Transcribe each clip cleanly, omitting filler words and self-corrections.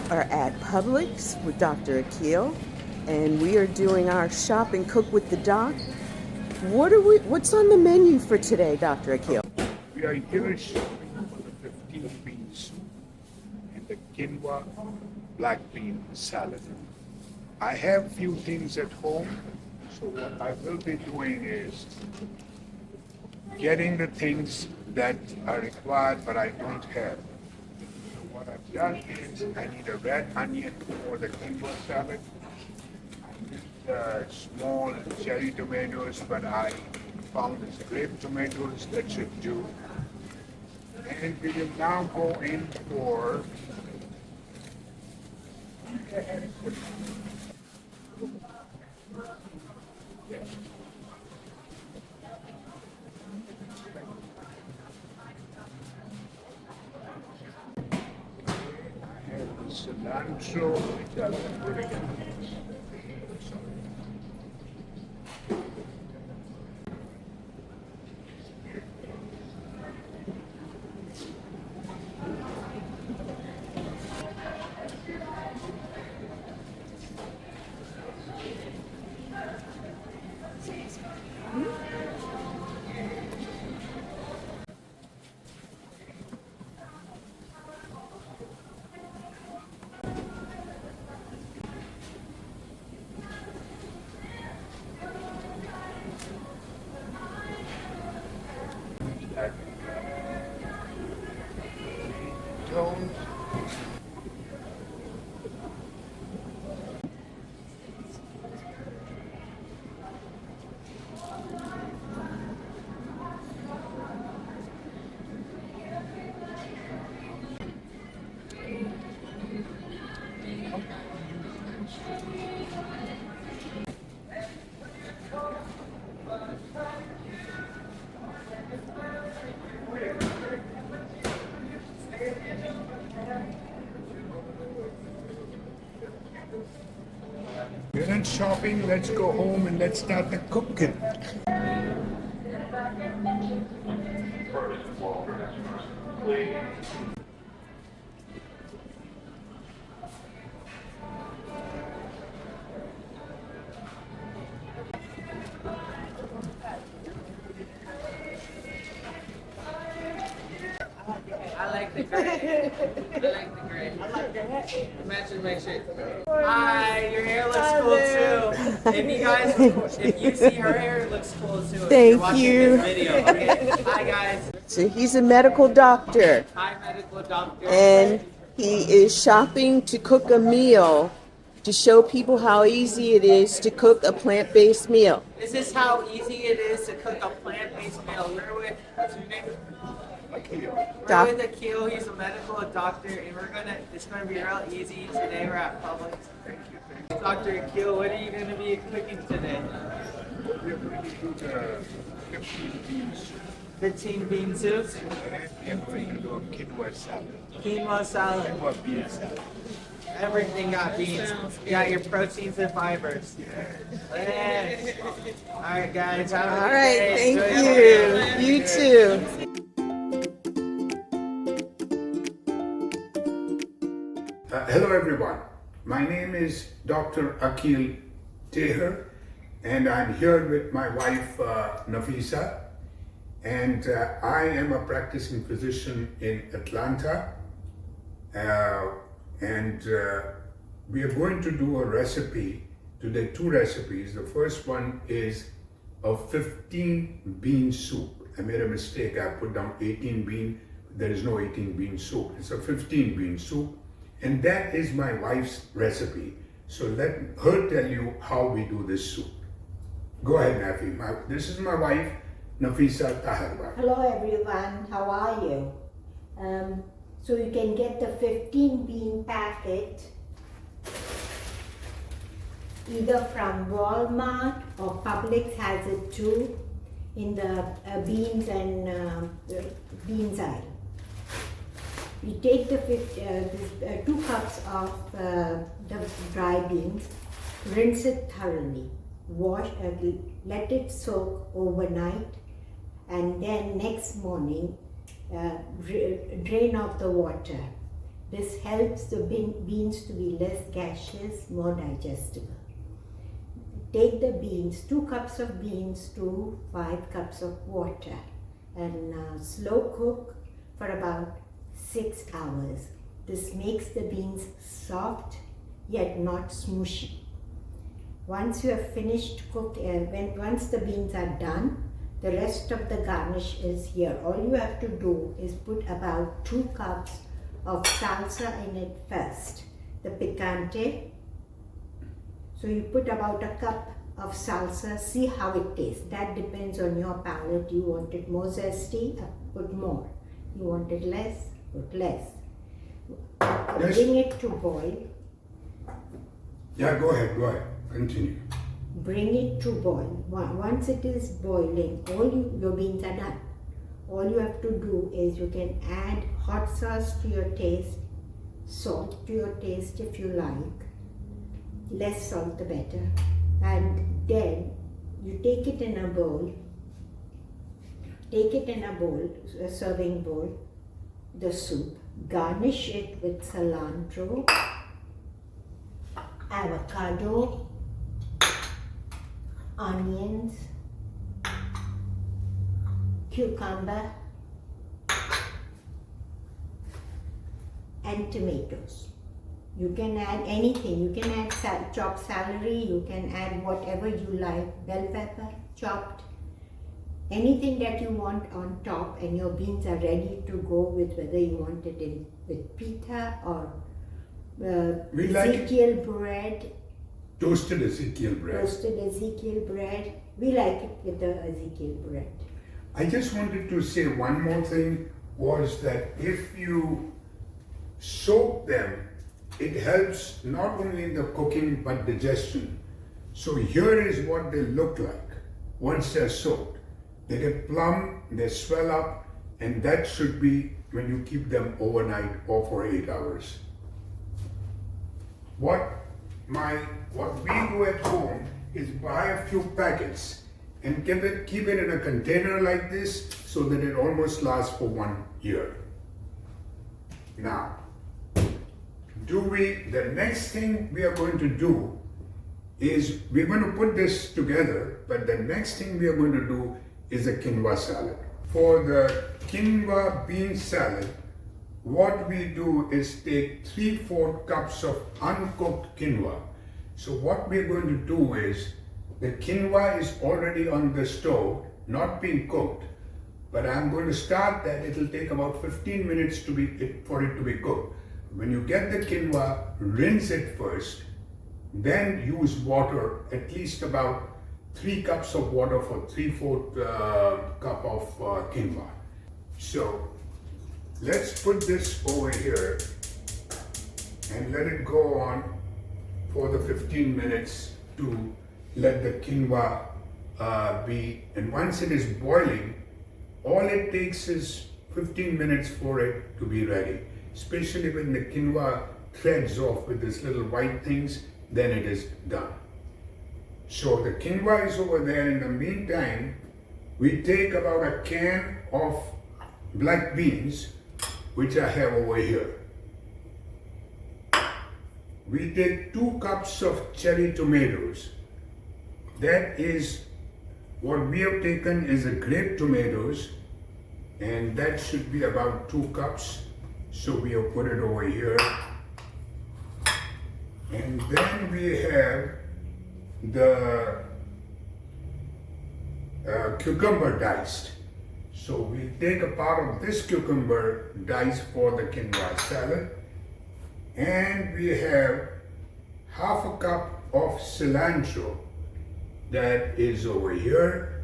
are at Publix with Dr. Akil, and we are doing our shop and cook with the doc. What's on the menu for today, Dr. Akil? We are here shopping for the 15 bean soup and the Quinoa Black Bean Salad. I have few things at home, so what I will be doing is getting the things that are required but I don't have. So what I've done is I need a red onion for the quinoa salad. I need small cherry tomatoes, but I found these grape tomatoes that should do. And we will now go in for cilantro, which I will put in. Don't We're done shopping, let's go home and let's start the cooking. I like the gray. I like the gray. Matches my shirt. Hi, your hair looks cool too. If you guys, if you see her hair, it looks cool too. If Thank you're watching you. This video. Okay. Hi guys. So he's a medical doctor, Hi medical doctor. and he is shopping to cook a meal to show people how easy it is to cook a plant-based meal. This is how easy it is to cook a plant-based meal. What's your name? We're with Akil. He's a medical doctor, and it's gonna be real easy today. We're at Publix. Thank you. Dr. Akil, what are you gonna be cooking today? We're going to do the 15 bean soup 15 bean soups, and we're going to do a quinoa salad. quinoa salad. Quinoa bean salad. Everything got beans. You got your proteins and fibers. Yes. All right, guys. Have a All good right, day. thank Enjoy your meal. you. You too. Hello everyone, my name is Dr. Akil Taher and I'm here with my wife Nafisa, and I am a practicing physician in Atlanta, and we are going to do a recipe today, two recipes. The first one is a 15 bean soup. I made a mistake, I put down 18 bean, there is no 18 bean soup, it's a 15 bean soup. And that is my wife's recipe. So let her tell you how we do this soup. Go ahead, Nafi. This is my wife, Nafisa Taher. Hello everyone, how are you? So you can get the 15 bean packet either from Walmart or Publix has it too in the beans and beans aisle. You take the 2 cups of the dry beans, rinse it thoroughly, wash, let it soak overnight, and then next morning drain off the water. This helps the beans to be less gaseous, more digestible. Take the beans, 2 cups of beans to 5 cups of water, and slow cook for about 6 hours. This makes the beans soft yet not smushy. Once you have finished once the beans are done, the rest of the garnish is here. All you have to do is put about 2 cups of salsa in it first, the picante. So you put about a cup of salsa, see how it tastes. That depends on your palate. You want it more zesty, put more. You want it less, put less. Yes. Bring it to boil. Yeah, go ahead, continue. Bring it to boil. Once it is boiling, your beans are done. All you have to do is you can add hot sauce to your taste, salt to your taste if you like. Less salt the better. And then you take it in a bowl, a serving bowl, the soup. Garnish it with cilantro, avocado, onions, cucumber, and tomatoes. You can add anything. You can add chopped celery, you can add whatever you like, bell pepper, chopped, anything that you want on top, and your beans are ready to go with whether you want it with pita or Ezekiel bread. Toasted Ezekiel bread. Roasted Ezekiel bread. We like it with the Ezekiel bread. I just wanted to say one more thing, was that if you soak them, it helps not only in the cooking but digestion. So here is what they look like once they're soaked. They get plump, they swell up, and that should be when you keep them overnight or for 8 hours. What we do at home is buy a few packets and keep it in a container like this so that it almost lasts for 1 year. Now, the next thing we are going to do is we're going to put this together, but the next thing we are going to do is a quinoa salad. For the quinoa bean salad, what we do is take 3/4 cups of uncooked quinoa. So what we're going to do is, the quinoa is already on the stove, not being cooked, but I'm going to start that. It'll take about 15 minutes for it to be cooked. When you get the quinoa, rinse it first, then use water, at least about 3 cups of water for 3/4 cup of quinoa. So let's put this over here and let it go on for the 15 minutes to let the quinoa be, and once it is boiling, all it takes is 15 minutes for it to be ready. Especially when the quinoa threads off with these little white things, then it is done. So the quinoa is over there. In the meantime, we take about a can of black beans, which I have over here. We take 2 cups of cherry tomatoes. That is what we have taken is a grape tomatoes, and that should be about 2 cups. So we have put it over here. And then we have the cucumber diced. So we take a part of this cucumber diced for the quinoa salad. And we have 1/2 cup of cilantro that is over here.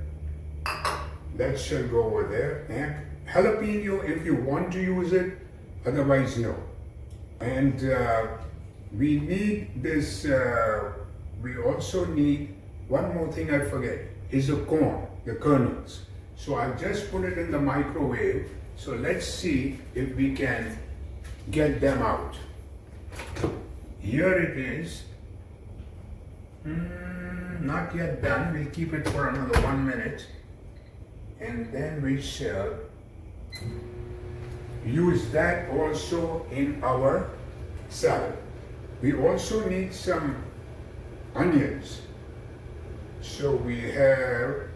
That shall go over there. And jalapeno if you want to use it, otherwise no. And we need this, we also need, one more thing I forget, is the corn, the kernels. So I'll just put it in the microwave. So let's see if we can get them out. Here it is. Not yet done. We'll keep it for another 1 minute. And then we shall use that also in our salad. We also need some onions. So we have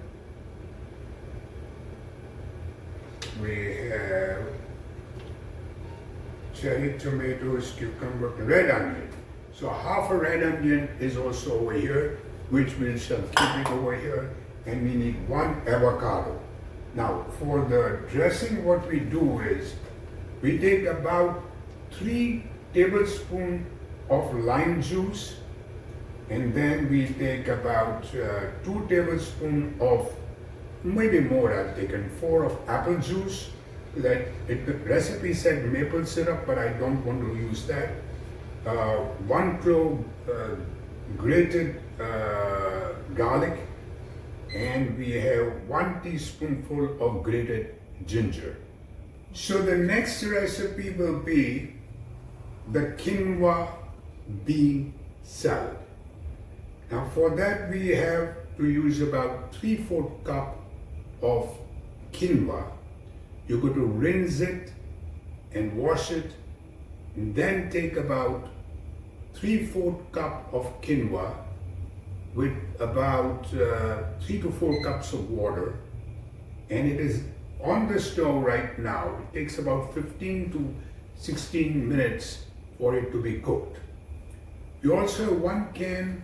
cherry tomatoes, cucumber, red onion. So half a red onion is also over here, which we shall keep it over here, and we need 1 avocado. Now for the dressing, what we do is we take about 3 tablespoons of lime juice, and then we take about 2 tablespoons of, maybe more, I've taken 4 of apple juice. The recipe said maple syrup, but I don't want to use that. 1 clove grated garlic, and we have 1 teaspoonful of grated ginger. So the next recipe will be the quinoa bean salad. Now for that we have to use about 3/4 cup of quinoa. You're going to rinse it and wash it, and then take about 3/4 cup of quinoa with about 3 to 4 cups of water, and it is on the stove right now. It takes about 15 to 16 minutes for it to be cooked. You also have 1 can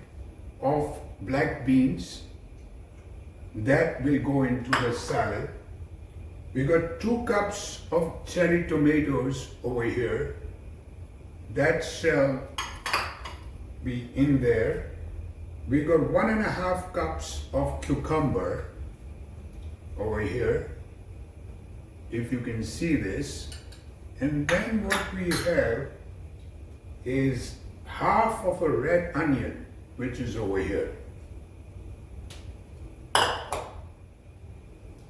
of black beans that will go into the salad. We got 2 cups of cherry tomatoes over here that shall be in there. We got 1.5 cups of cucumber over here, if you can see this. And then what we have is half of a red onion, which is over here.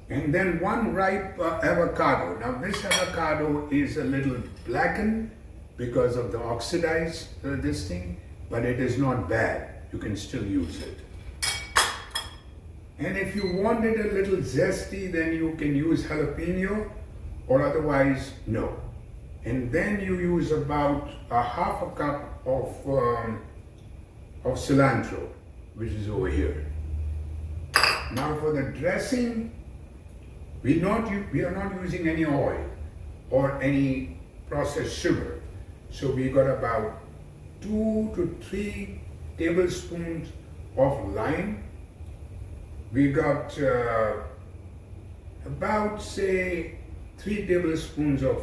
And then 1 ripe avocado. Now this avocado is a little blackened because of the oxidized this thing, but it is not bad. You can still use it. And if you want it a little zesty, then you can use jalapeno, or otherwise no. And then you use about 1/2 cup of cilantro, which is over here. Now for the dressing, we are not using any oil or any processed sugar. So we got about 2 to 3 tablespoons of lime. We got about, say, 3 tablespoons of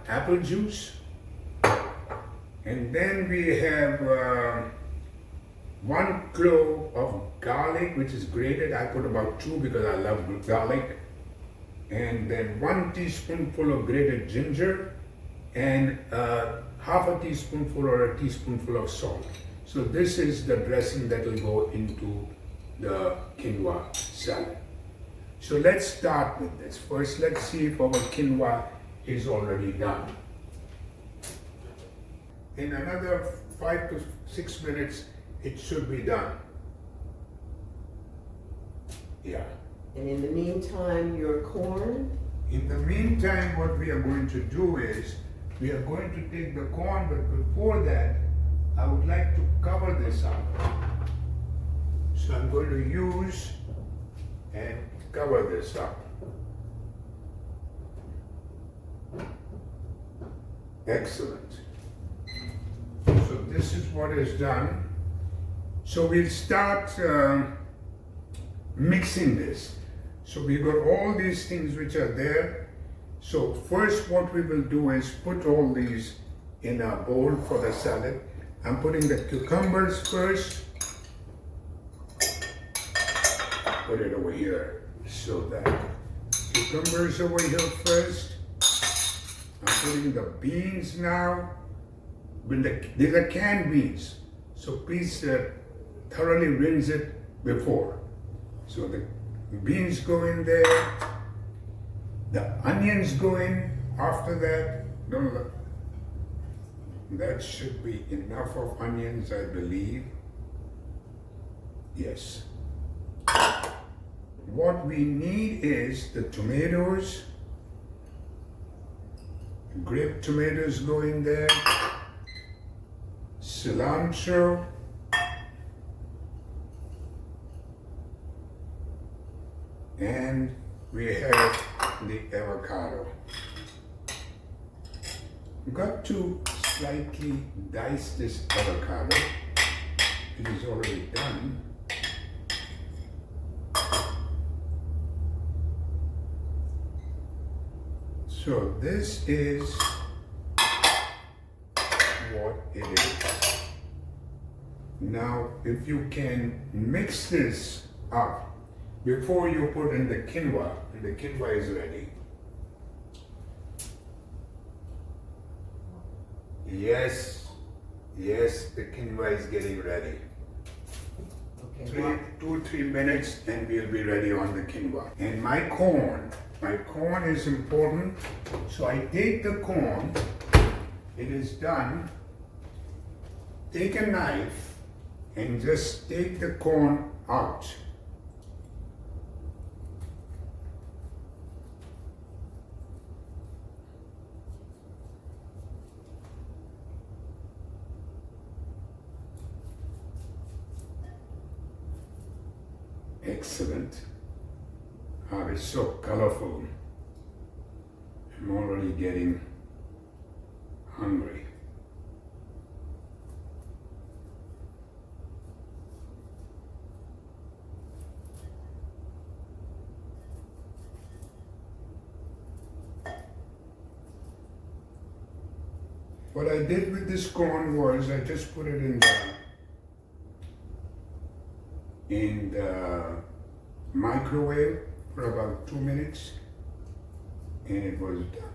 apple juice. And then we have 1 clove of garlic, which is grated. I put about 2 because I love garlic. And then 1 teaspoonful of grated ginger, and 1/2 teaspoonful or a teaspoonful of salt. So this is the dressing that will go into the quinoa salad. So let's start with this. First, let's see if our quinoa is already done. In another 5 to 6 minutes, it should be done. Yeah. And in the meantime, your corn. In the meantime, what we are going to do is, we are going to take the corn, but before that, I would like to cover this up. So I'm going to use and cover this up. Excellent. So this is what is done. So we'll start mixing this. So we got all these things which are there. So first what we will do is put all these in a bowl for the salad. I'm putting the cucumbers first. Put it over here so that cucumbers over here first. I'm putting the beans now. These are canned beans, so please thoroughly rinse it before. So the beans go in there. The onions go in after that. That should be enough of onions, I believe. Yes. What we need is the tomatoes. grape tomatoes go in there, cilantro, and we have the avocado. Got to slightly dice this avocado. It is already done. So this is what it is. Now, if you can mix this up before you put in the quinoa, and the quinoa is ready. Yes, the quinoa is getting ready. Okay. 2-3 minutes and we'll be ready on the quinoa. And my corn is important. So I take the corn, it is done. Take a knife and just take the corn out. Excellent. Ah, it's so colorful. I'm already getting hungry. What I did with this corn was I just put it in the microwave for about 2 minutes and it was done.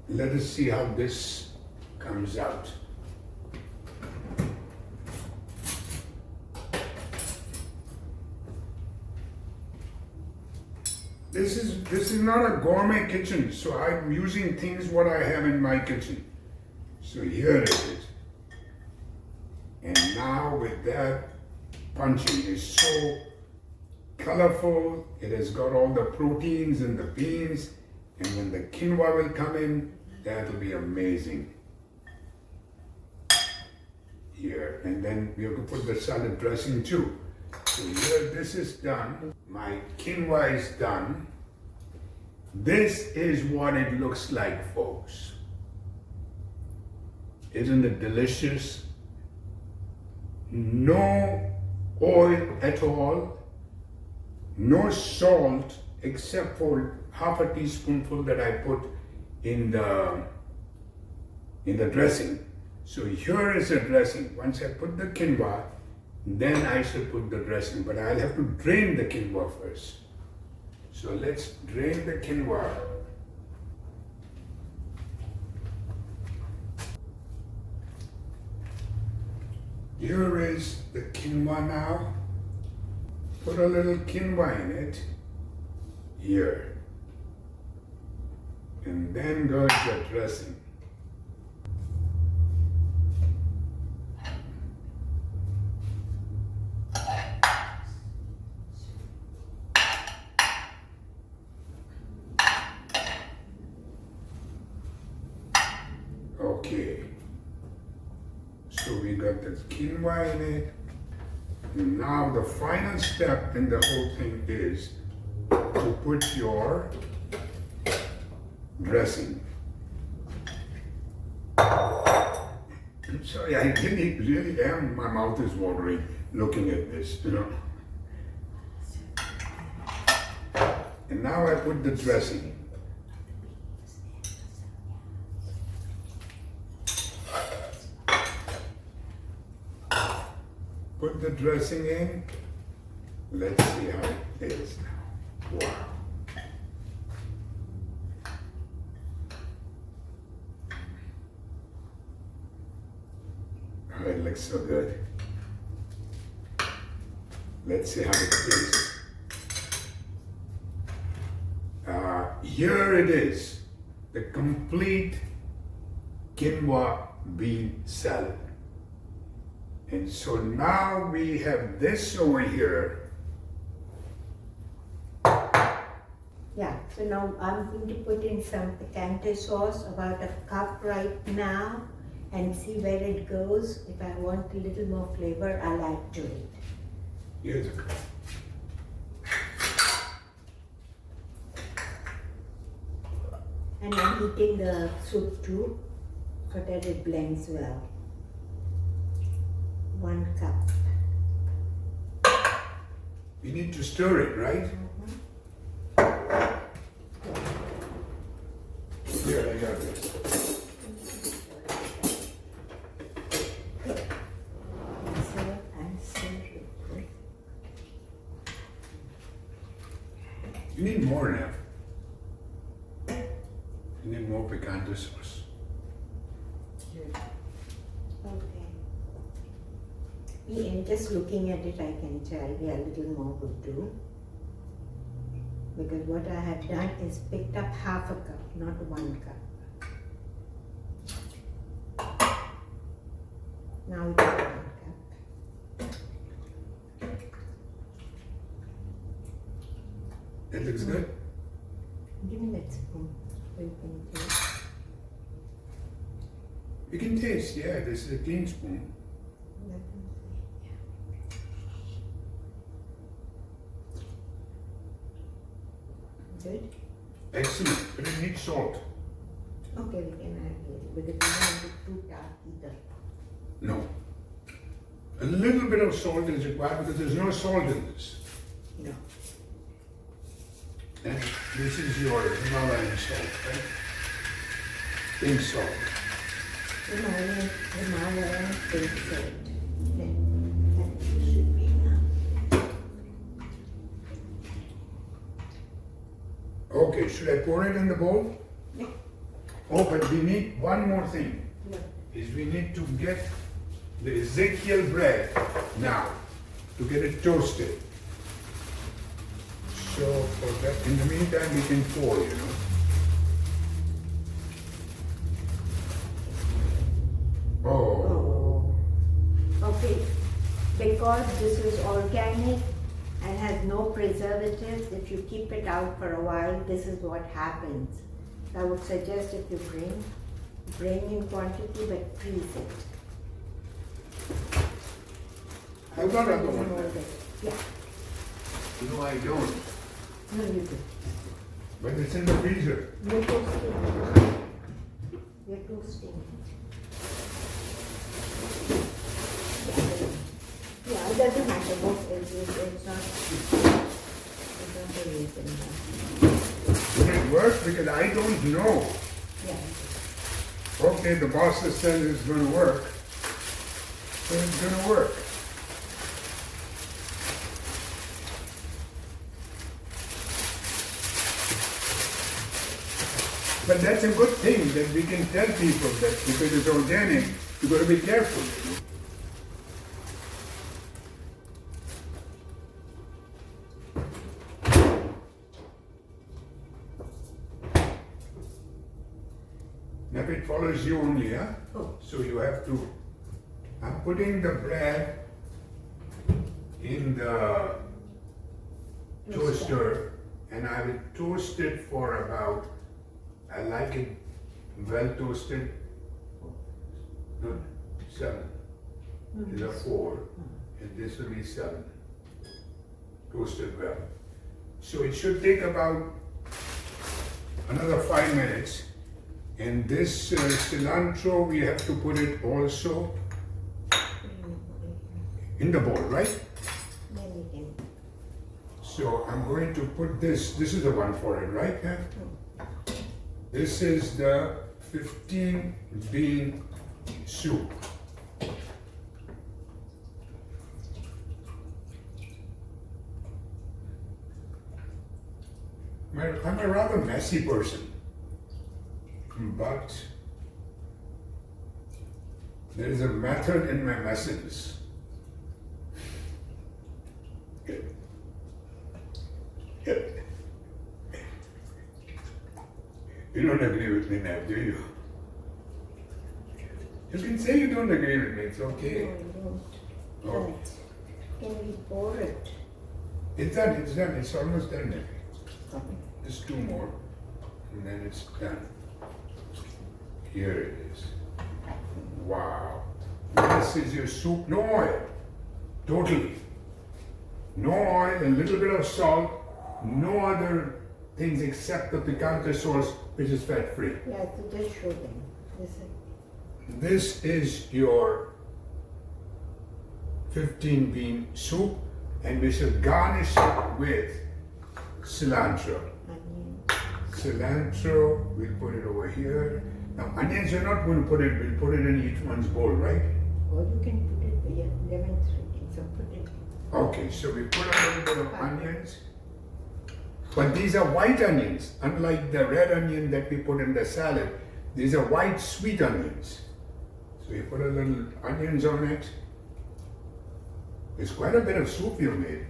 Let us see how this comes out. This is not a gourmet kitchen, so I'm using things what I have in my kitchen. So here it is. And now with that punching, it's so colorful. It has got all the proteins and the beans. And when the quinoa will come in, that will be amazing. Here, and then we have to put the salad dressing too. So here this is done. My quinoa is done. This is what it looks like, folks. Isn't it delicious? No oil at all, no salt except for half a teaspoonful that I put in the dressing. So here is the dressing. Once I put the quinoa, then I should put the dressing, but I'll have to drain the quinoa first. So let's drain the quinoa. Here is the quinoa now. Put a little quinoa in it. Here. And then goes the dressing. Okay, so we got the quinoa in it. And now the final step in the whole thing is to put your dressing. Sorry, I really am, my mouth is watering looking at this, you know. And now I put the dressing. Put the dressing in. Let's see how it is now. Wow. Oh, it looks so good. Let's see how it tastes. Here it is, the complete quinoa bean salad. And so now we have this over here. Yeah, so now I'm going to put in some picante sauce, about a cup right now, and see where it goes. If I want a little more flavor, I'll add to it. Here's a cup. And I'm heating the soup too, so that it blends well. 1 cup. You need to stir it, right? Here, I got this. You need more now. You need more picante sauce. Okay. And just looking at it, I can tell a little more would do. Because what I have done is picked up half a cup, not 1 cup. Now it's 1 cup. It looks good. Give me that spoon so you can taste. You can taste, yeah, this is a clean spoon. Good? Excellent, but it needs salt. Okay, we can add it because we don't want it too dark either. No. A little bit of salt is required because there's no salt in this. No. And this is your Himalayan salt, right? Pink salt. Himalayan pink salt. That should be enough. Okay, should I pour it in the bowl? Yeah. Oh, but we need one more thing. Yeah. Is we need to get the Ezekiel bread now to get it toasted. So for that, in the meantime, we can pour, you know. Oh. Okay. Because this is organic and has no preservatives, if you keep it out for a while, this is what happens. I would suggest if you bring in quantity, but freeze it. I've got another one. Yeah. No, I don't. No, you do. But it's in the freezer. You're toasting it. You're toasting it. Yeah, it doesn't matter. It's not the reason. Will it work? Because I don't know. Yeah. Okay, the boss says it's going to work. So it's going to work. But that's a good thing that we can tell people that because it's organic, you've got to be careful. You know? Now it follows you only, huh? Oh. So you have to, I'm putting the bread in the toaster and I will toast it for about, I like it well toasted, not 7, is a 4, and this will be 7, toasted well. So it should take about another 5 minutes. And this cilantro, we have to put it also in the bowl, right? Then you can. So I'm going to put this is the one for it, right? Yeah? This is the 15 bean soup. I'm a rather messy person. But there is a method in my messiness. You don't agree with me now, do you? You can say you don't agree with me, it's okay. No, I don't. Oh, Can we pour it? it's done, it's almost done now. Just two more, and then it's done. Here it is. Wow. This is your soup, no oil. Totally. No oil, a little bit of salt, no other things except the picante sauce, which is fat free. Yeah, so just show them. This is your 15 bean soup, and we should garnish it with cilantro. Onion. Cilantro, we'll put it over here. Now, onions, you're not going to put it, we'll put it in each one's bowl, right? Or you can put it, yeah, lemon's ready, so put it. Okay, so we put a little bit of onions. But these are white onions, unlike the red onion that we put in the salad. These are white sweet onions. So we put a little onions on it. It's quite a bit of soup you made.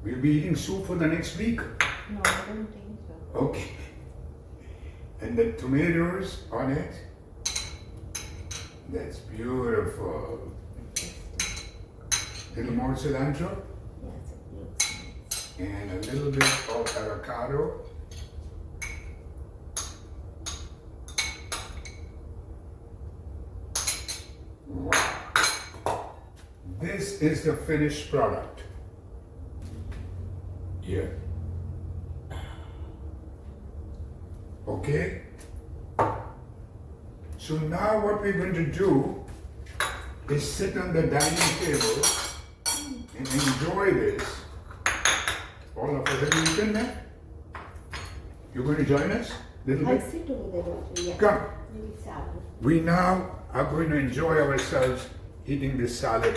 We'll be eating soup for the next week. No, I don't think so. Okay. And the tomatoes on it. That's beautiful. Little more cilantro. Yes, it looks nice. And a little bit of avocado. Wow. This is the finished product. Here. Okay? So now what we're going to do is sit on the dining table and enjoy this. All of us, have you eaten that? You're going to join us? Little I'll bit? sit over there also, yeah. Come. Maybe salad. We now are going to enjoy ourselves eating this salad.